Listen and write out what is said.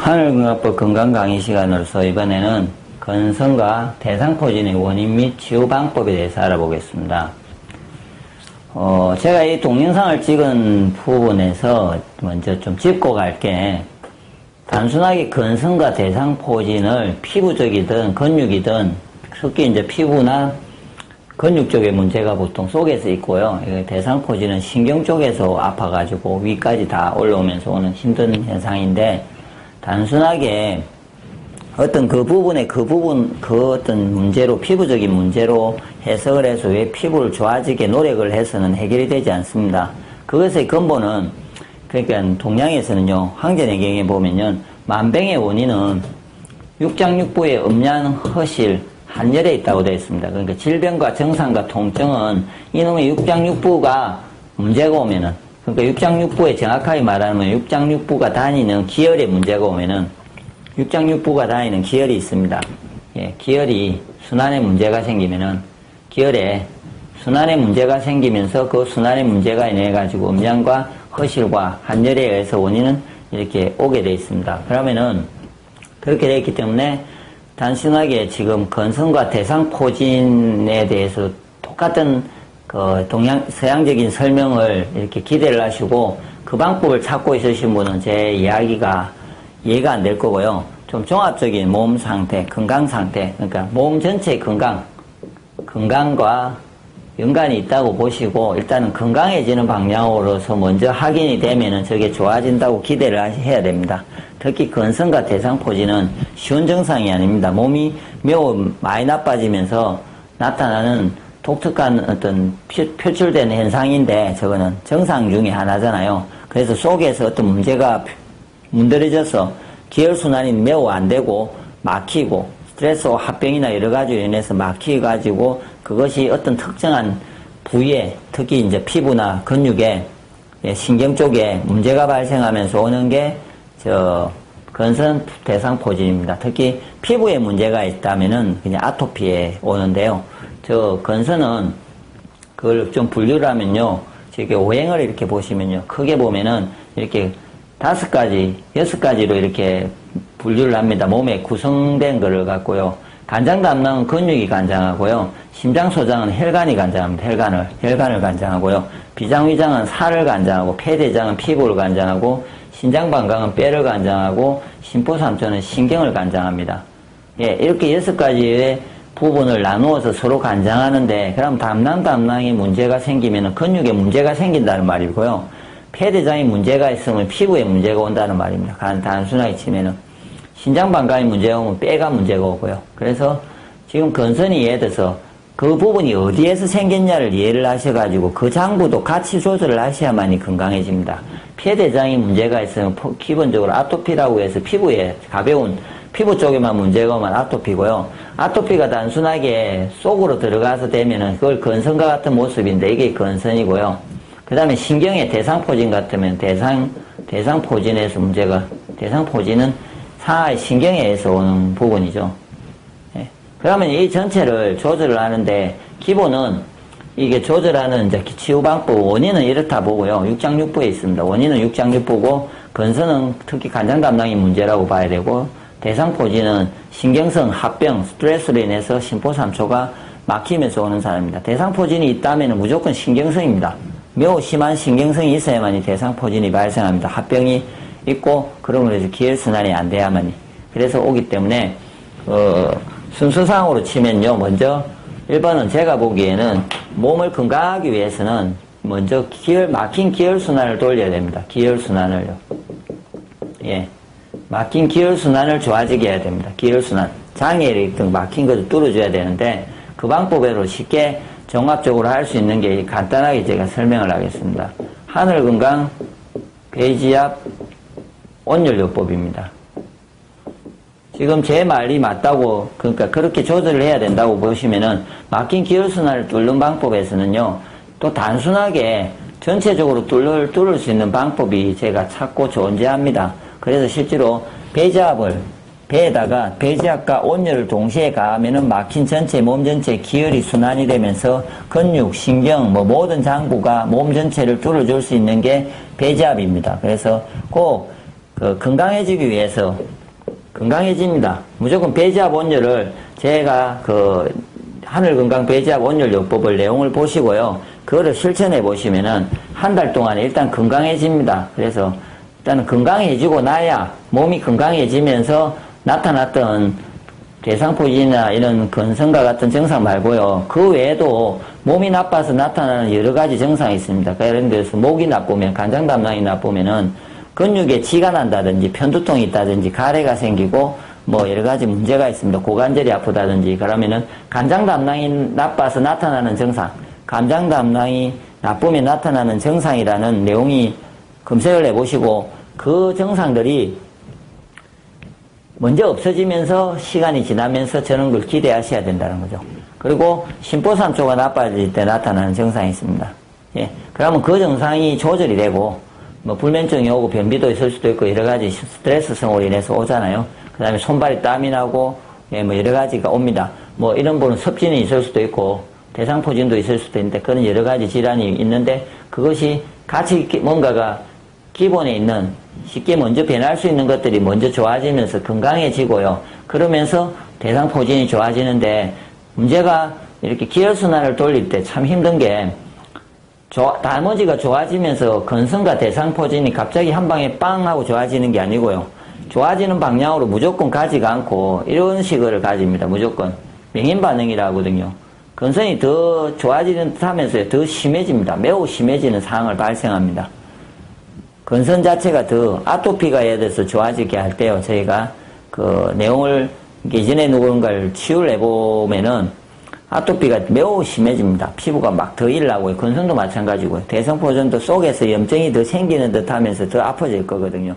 하늘건강법 건강 강의 시간으로서 이번에는 건성과 대상포진의 원인 및 치유 방법에 대해서 알아보겠습니다. 제가 이 동영상을 찍은 부분에서 먼저 좀 짚고 갈게, 단순하게 건성과 대상포진을 피부적이든 근육이든, 특히 이제 피부나 근육 쪽의 문제가 보통 속에서 있고요. 대상포진은 신경 쪽에서 아파가지고 위까지 다 올라오면서 오는 힘든 현상인데, 단순하게 어떤 그 어떤 문제로, 피부적인 문제로 해석을 해서 왜 피부를 좋아지게 노력을 해서는 해결이 되지 않습니다. 그것의 근본은, 그러니까 동양에서는요, 황제내경에 보면요, 만병의 원인은 육장육부의 음양, 허실, 한열에 있다고 되어 있습니다. 그러니까 질병과 정상과 통증은 이놈의 육장육부가 문제가 오면은, 그러니까 육장육부에 정확하게 말하면 육장육부가 다니는 기혈에 문제가 오면은, 육장육부가 다니는 기혈이 있습니다. 예, 기혈이 순환에 문제가 생기면은, 기혈에 순환에 문제가 생기면서 그 순환에 문제가 인해가지고 음양과 허실과 한열에 의해서 원인은 이렇게 오게 되어 있습니다. 그러면은, 그렇게 되어 있기 때문에 단순하게 지금 건성과 대상포진에 대해서 똑같은 서양적인 설명을 이렇게 기대를 하시고 그 방법을 찾고 있으신 분은 제 이야기가 이해가 안 될 거고요. 좀 종합적인 몸 상태, 건강 상태, 그러니까 몸 전체의 건강과 연관이 있다고 보시고, 일단은 건강해지는 방향으로서 먼저 확인이 되면은 저게 좋아진다고 기대를 해야 됩니다. 특히 건성과 대상포진은 쉬운 증상이 아닙니다. 몸이 매우 많이 나빠지면서 나타나는 독특한 어떤 표출되는 현상인데, 저거는 증상 중에 하나잖아요. 그래서 속에서 어떤 문제가 문드러져서 기혈순환이 매우 안 되고 막히고, 스트레스와 합병이나 여러 가지로 인해서 막히가지고 그것이 어떤 특정한 부위에, 특히 이제 피부나 근육에, 신경 쪽에 문제가 발생하면서 오는 게 건성 대상포진입니다. 특히 피부에 문제가 있다면은 그냥 아토피에 오는데요. 건성은 그걸 좀 분류를 하면요, 저게 오행을 이렇게 보시면요, 크게 보면은 이렇게 5가지, 6가지로 이렇게 분류를 합니다. 몸에 구성된 거를 갖고요. 간장담낭은 근육이 간장하고요. 심장소장은 혈관이 간장합니다. 혈관을 간장하고요. 비장위장은 살을 간장하고, 폐대장은 피부를 간장하고, 신장방광은 뼈를 간장하고, 심포삼초는 신경을 간장합니다. 예, 이렇게 6가지의 부분을 나누어서 서로 간장하는데, 그럼 담낭이 문제가 생기면 근육에 문제가 생긴다는 말이고요. 폐대장에 문제가 있으면 피부에 문제가 온다는 말입니다. 단순하게 치면은. 신장방광에 문제가 오면 뼈가 문제가 오고요. 그래서 지금 건선이 예를 들어서 그 부분이 어디에서 생겼냐를 이해를 하셔가지고 그 장부도 같이 조절을 하셔야만이 건강해집니다. 폐대장에 문제가 있으면 기본적으로 아토피라고 해서 피부에 가벼운 피부 쪽에만 문제가 오면 아토피고요. 아토피가 단순하게 속으로 들어가서 되면은 그걸 건선과 같은 모습인데 이게 건선이고요. 그 다음에 신경의 대상포진 같으면 대상포진에서 문제가, 대상포진은 상하의 신경에 의해서 오는 부분이죠. 예. 그러면 이 전체를 조절을 하는데, 기본은 이게 조절하는 이제 치유 방법, 원인은 이렇다 보고요. 육장육부에 있습니다. 원인은 육장육부고, 건선은 특히 간장 담낭이 문제라고 봐야 되고, 대상포진은 신경성 합병, 스트레스로 인해서 심포삼초가 막히면서 오는 사람입니다. 대상포진이 있다면 무조건 신경성입니다. 매우 심한 신경성이 있어야만이 대상포진이 발생합니다. 합병이 있고, 그러면 이제 기혈순환이 안 돼야만이. 그래서 오기 때문에, 순서상으로 치면요, 먼저, 1번은 제가 보기에는 몸을 건강하기 위해서는 먼저 막힌 기혈순환을 돌려야 됩니다. 기혈순환을요. 예. 막힌 기혈순환을 좋아지게 해야 됩니다. 기혈순환. 장애를 등 막힌 것을 뚫어줘야 되는데, 그 방법으로 쉽게 종합적으로 할 수 있는 게 간단하게 제가 설명을 하겠습니다. 하늘건강 배지압 온열요법입니다. 지금 제 말이 맞다고, 그러니까 그렇게 조절을 해야 된다고 보시면은, 막힌 기혈순환을 뚫는 방법에서는요, 또 단순하게 전체적으로 뚫을 수 있는 방법이 제가 찾고 존재합니다. 그래서 실제로 배에다가 배지압과 온열을 동시에 가하면은 막힌 몸 전체 기혈이 순환이 되면서 근육, 신경, 모든 장부가 몸 전체를 뚫어줄 수 있는 게 배지압입니다. 그래서 꼭 건강해지기 위해서 건강해집니다. 무조건 배지압 온열을 제가 그 하늘건강 배지압 온열요법을 내용을 보시고요. 그거를 실천해 보시면은 한 달 동안에 일단 건강해집니다. 그래서 일단은 건강해지고 나야 몸이 건강해지면서 나타났던 대상포진이나 이런 근성과 같은 증상 말고요. 그 외에도 몸이 나빠서 나타나는 여러 가지 증상이 있습니다. 예를 들어서 목이 나쁘면, 간장 담낭이 나쁘면은 근육에 지가 난다든지 편두통이 있다든지 가래가 생기고 뭐 여러 가지 문제가 있습니다. 고관절이 아프다든지 그러면은 간장 담낭이 나빠서 나타나는 증상, 간장 담낭이 나쁘면 나타나는 증상이라는 내용이 검색을 해보시고 그 증상들이 먼저 없어지면서 시간이 지나면서 저런 걸 기대하셔야 된다는 거죠. 그리고 심포산초가 나빠질 때 나타나는 증상이 있습니다. 예. 그러면 그 증상이 조절이 되고 뭐 불면증이 오고 변비도 있을 수도 있고 여러 가지 스트레스성으로 인해서 오잖아요. 그 다음에 손발에 땀이 나고 예, 뭐 여러 가지가 옵니다. 뭐 이런 분은 섭진이 있을 수도 있고 대상포진도 있을 수도 있는데 그런 여러 가지 질환이 있는데 그것이 같이 뭔가가 기본에 있는 쉽게 먼저 변할 수 있는 것들이 먼저 좋아지면서 건강해지고요. 그러면서 대상포진이 좋아지는데 문제가 이렇게 기혈순환을 돌릴 때 참 힘든 게 나머지가 좋아지면서 근성과 대상포진이 갑자기 한 방에 빵 하고 좋아지는 게 아니고요. 좋아지는 방향으로 무조건 가지가 않고 이런 식을 가집니다. 무조건. 명인반응이라 하거든요. 근성이 더 좋아지는 듯 하면서 더 심해집니다. 매우 심해지는 상황을 발생합니다. 근성 자체가 더 아토피가 예를 들어서 좋아지게 할 때요. 저희가 그 내용을 예전에 누군가를 치유를 해보면은 아토피가 매우 심해집니다. 피부가 막 더 일나고요. 근성도 마찬가지고요. 대상포진도 속에서 염증이 더 생기는 듯 하면서 더 아파질 거거든요.